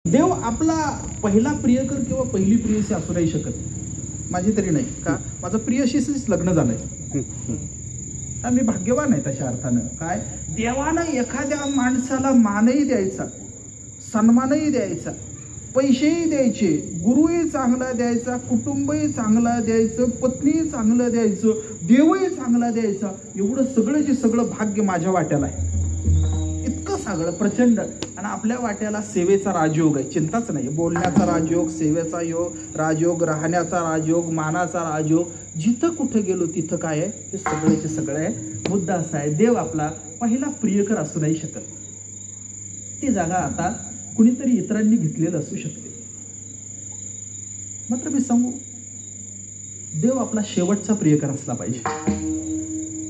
देव आपला पहिला प्रियकर किंवा पहिली प्रियसी असू नाही शकत. माझी तरी नाही का, माझं प्रियशीच लग्न झालंय. मी भाग्यवान आहे तशा अर्थानं. काय देवानं एखाद्या माणसाला मानही द्यायचा, सन्मानही द्यायचा, पैसेही द्यायचे, गुरुही चांगला द्यायचा, कुटुंबही चांगला द्यायचं, पत्नीही चांगलं द्यायचं, देवही चांगला द्यायचा, एवढं सगळं जे सगळं भाग्य माझ्या वाट्याला आहे. इतकं सगळं प्रचंड. आणि आपल्या वाट्याला सेवेचा राजयोग आहे. चिंताच नाही. बोलण्याचा राजयोग, सेवेचा योग राजयोग, राहण्याचा राजयोग, मानाचा राजयोग. जिथं कुठं गेलो तिथं काय आहे, हे सगळ्याचे सगळं आहे. मुद्दा असा आहे, देव आपला पहिला प्रियकर असू नाही शकत. ती जागा आता कुणीतरी इतरांनी घेतलेलं असू शकते. मात्र मी सांगू, देव आपला शेवटचा प्रियकर असला पाहिजे.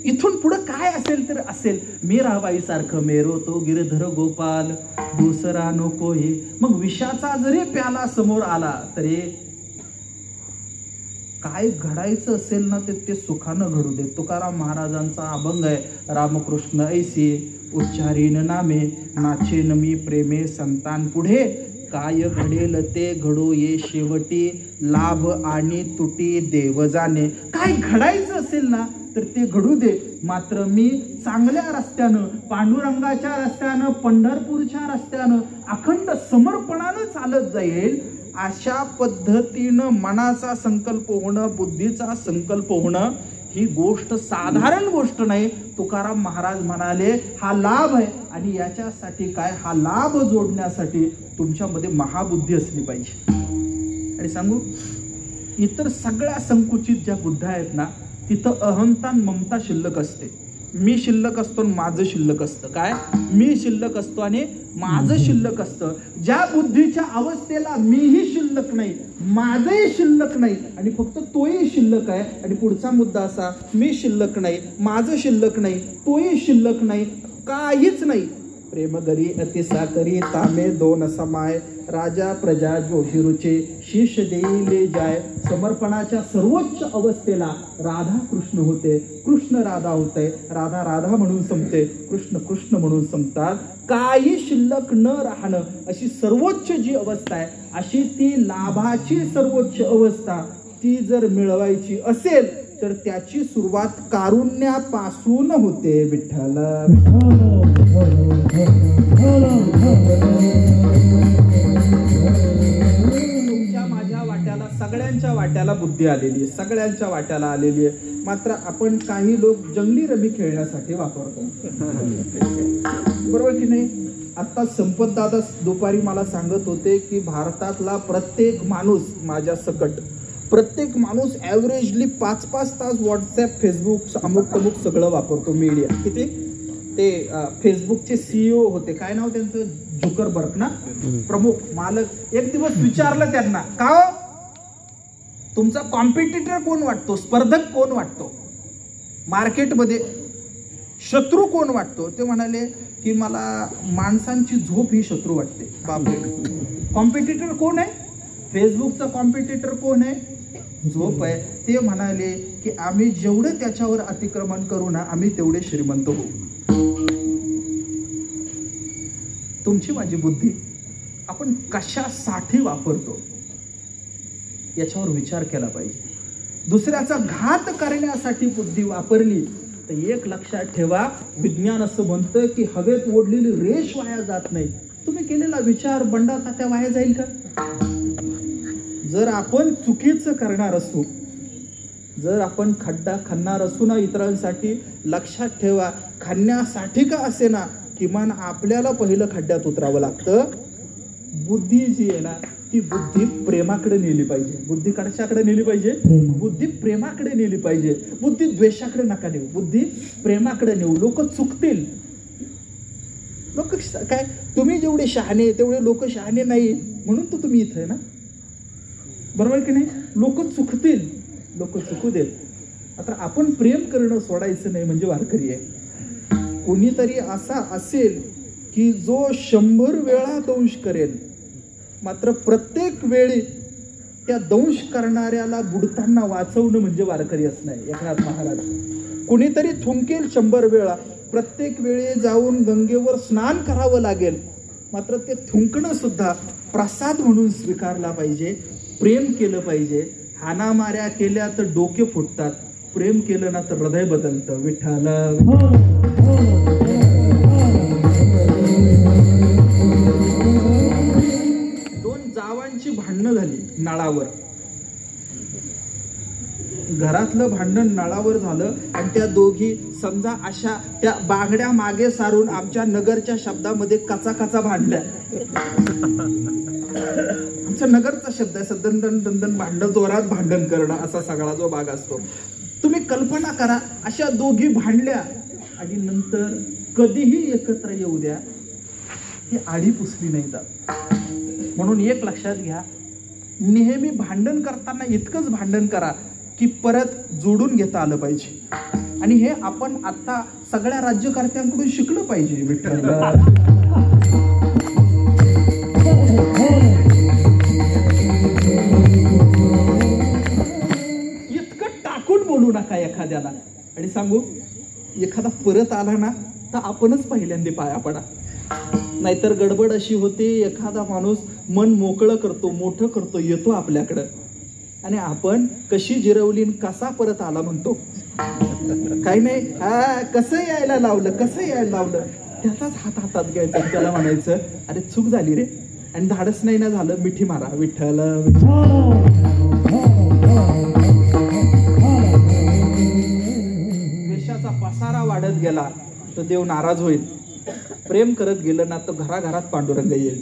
इथून पुढं काय असेल तर असेल. मीराबाई सारखं मेरो तो गिरधर गोपाल, दुसरा नको हे. मग विषाचा जरी प्याला समोर आला तरी काय घडायचं असेल ना ते सुखानं घडू दे. तुकाराम महाराजांचा अभंग आहे, रामकृष्ण ऐसी उच्चारीन नामे, नाचेन मी प्रेमे संतान पुढे, काय घडेल ते घडो ये शेवटी, लाभ आणि तुटी देव जाणे. काय घडायचं असेल ना तर ते घडू दे. मात्र मी चांगल्या रस्त्यानं, पांडुरंगाच्या रस्त्यानं, पंढरपूरच्या रस्त्यानं अखंड समर्पणानं चालत जाईल. अशा पद्धतीनं मनाचा संकल्प होणं, बुद्धीचा संकल्प होणं ही गोष्ट साधारण गोष्ट नाही. तुकाराम महाराज म्हणाले हा लाभ आहे. आणि याच्यासाठी काय, हा लाभ जोडण्यासाठी तुमच्यामध्ये महाबुद्धी असली पाहिजे. आणि सांगू, इतर सगळ्या संकुचित ज्या बुद्ध्या आहेत ना, तिथं अहंता ममता शिल्लक असते. मी शिल्लक असतो आणि माझं शिल्लक असतं. काय, मी शिल्लक असतो आणि माझं शिल्लक असतं. ज्या बुद्धीच्या अवस्थेला मीही शिल्लक नाही, माझंही शिल्लक नाही आणि फक्त तोही शिल्लक आहे. आणि पुढचा मुद्दा असा, मी शिल्लक नाही, माझं शिल्लक नाही, तोही शिल्लक नाही, काहीच नाही. प्रेम गरी अतिसा करी तामे दोन समाय, राजा प्रजा जोशी रुचे शीश देईले जाय. समर्पणाच्या सर्वोच्च अवस्थेला राधा कृष्ण होते, कृष्ण राधा होते, राधा राधा म्हणून संपते, कृष्ण कृष्ण म्हणून संपतात. काही शिल्लक न राहणं अशी सर्वोच्च जी अवस्था आहे, अशी ती लाभाची सर्वोच्च अवस्था, ती जर मिळवायची असेल तर त्याची सुरुवात कारुण्यापासून होते. विठ्ठल तुमच्या माझ्या वाट्याला, सगळ्यांच्या वाट्याला बुद्धी आलेली आहे, सगळ्यांच्या वाट्याला आलेली आहे. मात्र आपण काही लोक जंगली रमी खेळण्यासाठी वापरतो. बरोबर की नाही? आता संपत दादा दुपारी मला सांगत होते की भारतातला प्रत्येक माणूस, माझ्या सकट प्रत्येक माणूस ॲव्हरेजली 5-5 तास व्हॉट्सॲप, फेसबुक, अमुक तमुक सगळं वापरतो. मीडिया किती. ते फेसबुकचे CEO होते, काय नाव त्यांचं, झुकरबर्ग ना, प्रमुख मालक. एक दिवस विचारलं त्यांना, का हो तुमचा कॉम्पिटिटर कोण वाटतो, स्पर्धक कोण वाटतो, मार्केटमध्ये शत्रू कोण वाटतो? ते म्हणाले की मला माणसांची झोप ही शत्रू वाटते. बापरे, कॉम्पिटिटर कोण आहे? फेसबुकचा कॉम्पिटिटर कोण आहे? झोप आहे. ते म्हणाले की आम्ही जेवढे त्याच्यावर अतिक्रमण करू ना, आम्ही तेवढे श्रीमंत होऊ. तुमची माझी बुद्धी आपण कशासाठी वापरतो याच्यावर विचार केला पाहिजे. दुसऱ्याचा घात करण्यासाठी बुद्धी वापरली तर एक लक्षात ठेवा, विज्ञान असं म्हणतं की हवेत ओढलेली रेष वाया जात नाही. तुम्ही केलेला विचार बंडा तात्या वाया जाईल का? जर आपण चुकीचं करणार असू, जर आपण खड्डा खणणार असू ना इतरांसाठी, लक्षात ठेवा, खणण्यासाठी का असे ना, किमान आपल्याला पहिलं खड्ड्यात उतरावं लागतं. बुद्धी जी आहे ना, ती बुद्धी प्रेमाकडे नेली पाहिजे. बुद्धी कशाकडे नेली पाहिजे? बुद्धी प्रेमाकडे नेली पाहिजे. बुद्धी द्वेषाकडे नका नेऊ, बुद्धी प्रेमाकडे नेऊ. लोक चुकतील. लोक काय, तुम्ही जेवढे शहाणे तेवढे लोक शहाणे नाही, म्हणून तर तुम्ही इथं आहे ना. बरोबर की नाही? लोक चुकतील, लोक चुकू देत. आता आपण प्रेम करणं सोडायचं नाही म्हणजे वारकरी आहे. कोणीतरी असा असेल की जो 100 वेळा दंश करेल, मात्र प्रत्येक वेळी त्या दंश करणाऱ्याला बुडताना वाचवणं म्हणजे वारकरी असणं आहे. एकनाथ महाराज. कोणीतरी थुंकेल 100 वेळा, प्रत्येक वेळी जाऊन गंगेवर स्नान करावं लागेल, मात्र ते थुंकणं सुद्धा प्रसाद म्हणून स्वीकारला पाहिजे. प्रेम केलं पाहिजे. हाणामाऱ्या केल्या तर डोके फुटतात, प्रेम केलं ना तर हृदय बदलतं. विठ्ठल. दोन जावांची भांडणं झाली नळावर. घरातलं भांडण नळावर झालं आणि त्या दोघी समजा अशा त्या बांगड्या मागे सारून आमच्या नगरच्या शब्दामध्ये कचा कचा भांडल्या. आमच्या नगरचा शब्द आहे दंदन दंदन, भांडण, जोरात भांडण करणं, असा सगळा जो भाग असतो. तुम्ही कल्पना करा, अशा दोघी भांडल्या आणि नंतर कधीही एकत्र येऊ द्या, ती आडी पुसली नाही जात. म्हणून एक लक्षात घ्या, नेहमी भांडण करताना इतकंच भांडण करा की परत जोडून घेता आलं पाहिजे. आणि हे आपण आता सगळ्या राज्यकर्त्यांकडून शिकलं पाहिजे. विठ्ठल. इतकं टाकून बोलू नका एखाद्याला. आणि सांगू, एखादा परत आला ना तर आपणच पहिल्यांदा पाया पडा. नाहीतर गडबड अशी होते, एखादा माणूस मन मोकळं करतो, मोठं करतो, येतो आपल्याकडं आणि आपण कशी जिरवली कसा परत आला म्हणतो. काही नाही, कसं यायला लावलं, कसं यायला लावलं, त्याचाच हात हातात घ्यायचा, त्याला म्हणायचं अरे चूक झाली रे, आणि धाडस नाही ना झालं मिठी मारा. विठ्ठल. द्वेषाचा पसारा वाढत गेला तर देव नाराज होईल. प्रेम करत गेलं ना तर घराघरात पांडुरंग येईल.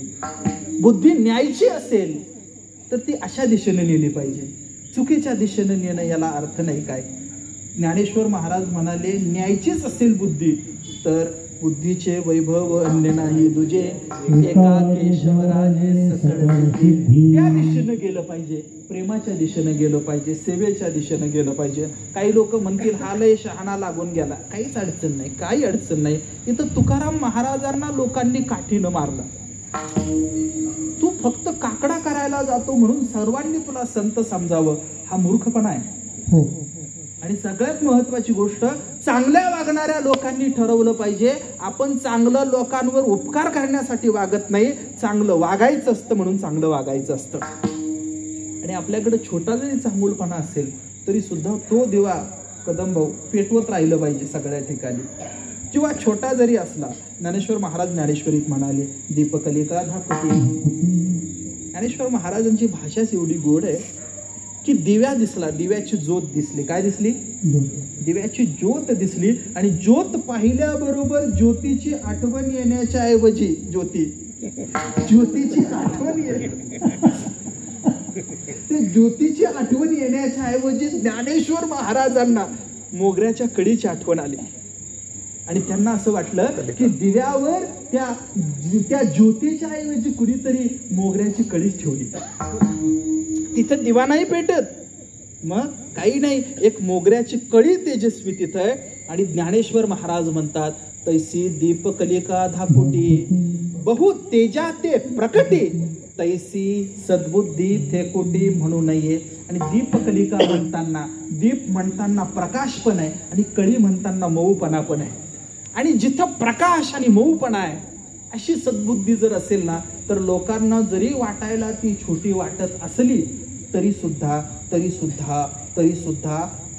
बुद्धी न्यायची असेल तर ती अशा दिशेने नेली पाहिजे. चुकीच्या दिशेने नेणं याला अर्थ नाही. काय ज्ञानेश्वर महाराज म्हणाले, न्यायचीच असेल बुद्धी तर बुद्धीचे वैभव अन्य नाही दुजे, एका केशवराजे सकळ सिद्धी. त्या दिशेनं गेलं पाहिजे, प्रेमाच्या दिशेनं गेलं पाहिजे, सेवेच्या दिशेनं गेलं पाहिजे. काही लोक म्हणतील हा लय शहाणा लागून गेला. काहीच अडचण नाही, काही अडचण नाही. इथं तुकाराम महाराजांना लोकांनी काठीनं मारलं. तू फक्त काकडा करायला जातो म्हणून सर्वांनी तुला संत समजावं, हा मूर्खपणा आहे. आणि सगळ्यात महत्वाची गोष्ट, चांगल्या वागणाऱ्या लोकांनी ठरवलं पाहिजे आपण चांगलं लोकांवर उपकार करण्यासाठी वागत नाही, चांगलं वागायचं असतं म्हणून चांगलं वागायचं असतं. आणि आपल्याकडे छोटा जरी चांगुलपणा असेल तरी सुद्धा तो दिवा कदम भाऊ पेटवत राहिलं पाहिजे सगळ्या ठिकाणी. किंवा छोटा जरी असला, ज्ञानेश्वर महाराज ज्ञानेश्वरीत म्हणाले, दीपकलिका धाकटी. ज्ञानेश्वर महाराजांची भाषाच एवढी गोड आहे की दिव्या दिसला, दिव्याची ज्योत दिसली. काय दिसली? दिव्याची ज्योत दिसली. आणि ज्योत पाहिल्याबरोबर ज्योतीची आठवण येण्याच्या ऐवजी ज्योतीची आठवण ते ज्योतीची आठवण येण्याच्या ऐवजी ज्ञानेश्वर महाराजांना मोगऱ्याच्या कळीची आठवण आली. आणि त्यांना असं वाटलं की दिव्यावर त्या ज्योतीच्या ऐवजी कुणीतरी मोगऱ्याची कळीच ठेवली. तिथं दिवा नाही पेटत, मग काही नाही, एक मोगऱ्याची कळी तेजस्वी तिथं आहे. आणि ज्ञानेश्वर महाराज म्हणतात, तैसी दीपकलिका धाकोटी बहु तेजा ते प्रकटी, तैसी सद्बुद्धी थे कोटी म्हणू नये. आणि दीपकलिका म्हणताना, दीप म्हणताना प्रकाश पण आहे आणि कळी म्हणताना मऊपणा पण आहे. आणि जिथं प्रकाश आणि मऊपणा आहे अशी सद्बुद्धी जर असेल ना तर लोकांना जरी वाटायला ती छोटी वाटत असली तरी सुद्धा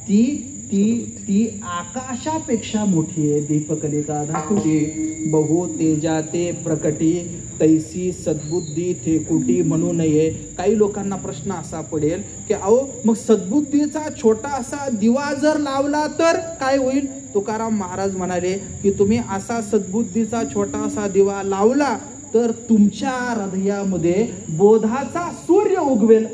ती ती ती आकाशापेक्षा मोठी आहे. दीपकलिका धाकुटी बहु तेजा ते प्रकटी, तैसी सद्बुद्धी थे कुटी म्हणू नये. काही लोकांना प्रश्न असा पडेल की अहो मग सद्बुद्धीचा छोटा असा दिवा जर लावला तर काय होईल? तुकाराम महाराज म्हणाले की तुम्ही असा सद्बुद्धीचा छोटासा दिवा लावला तर तुमच्या हृदयामध्ये बोधाचा सूर्य उगवेल.